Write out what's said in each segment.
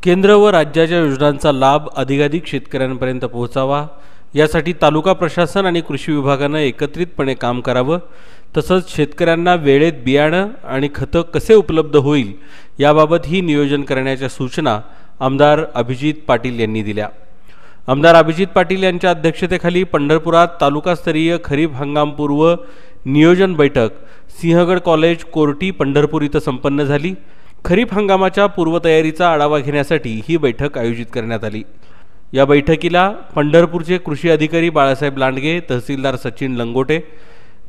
केंद्र व राज्याच्या योजनांचा लाभ अधिकाधिक शेतकऱ्यांपर्यंत पोहोचावा यासाठी तालुका प्रशासन आणि कृषी विभागानं एकत्रितपणे काम करावं, तसंच शेतकऱ्यांना वेळेत बियाणं आणि खतं कसे उपलब्ध होईल याबाबत ही नियोजन करण्याच्या सूचना आमदार अभिजित पाटील यांनी दिल्या। आमदार अभिजित पाटील यांच्या अध्यक्षतेखाली पंढरपुरात तालुकास्तरीय खरीप हंगामपूर्व नियोजन बैठक सिंहगड कॉलेज कोर्टी पंढरपूर इथं संपन्न झाली। खरीप हंगामाच्या पूर्वतयारीचा आढावा घेण्यासाठी ही बैठक आयोजित करण्यात आली। या बैठकीला पंढरपूरचे कृषी अधिकारी बाळासाहेब लांडगे, तहसीलदार सचिन लंगोटे,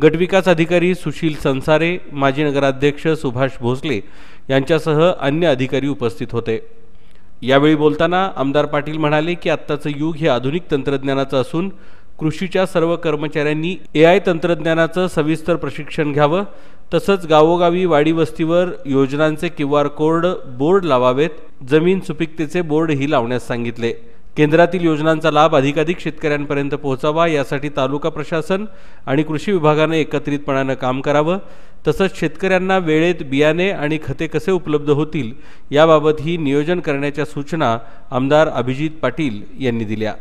गटविकास अधिकारी सुशील संसारे, माजी नगराध्यक्ष सुभाष भोसले यांच्यासह अन्य अधिकारी उपस्थित होते। यावेळी बोलताना आमदार पाटील म्हणाले की आत्ताचं युग हे आधुनिक तंत्रज्ञानाचं असून कृषीच्या सर्व कर्मचाऱ्यांनी AI तंत्रज्ञानाचं सविस्तर प्रशिक्षण घ्यावं, तसंच गावोगावी वाडी वस्तीवर योजनांचे QR कोड बोर्ड लावावेत, जमीन सुपीकतेचे बोर्डही लावण्यास सांगितले। केंद्रातील योजनांचा लाभ अधिकाधिक शेतकऱ्यांपर्यंत पोहोचावा यासाठी तालुका प्रशासन आणि कृषी विभागाने एकत्रितपणाने काम करावं, तसंच शेतकऱ्यांना वेळेत बियाणे आणि खते कसे उपलब्ध होतील याबाबतही नियोजन करण्याच्या सूचना आमदार अभिजित पाटील यांनी दिल्या।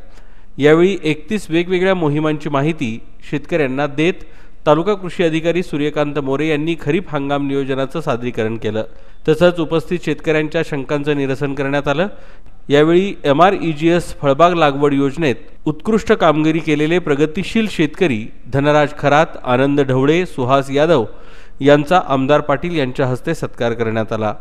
यावेळी 31 वेगवेगळ्या मोहिमांची माहिती शेतकऱ्यांना देत तालुका कृषी अधिकारी सूर्यकांत मोरे यांनी खरीप हंगाम नियोजनाचं सादरीकरण केलं, तसंच उपस्थित शेतकऱ्यांच्या शंकांचं निरसन करण्यात आलं। यावेळी MREGS फळबाग लागवड योजनेत उत्कृष्ट कामगिरी केलेले प्रगतिशील शेतकरी धनराज खरात, आनंद ढवळे, सुहास यादव यांचा आमदार पाटील यांच्या हस्ते सत्कार करण्यात आला।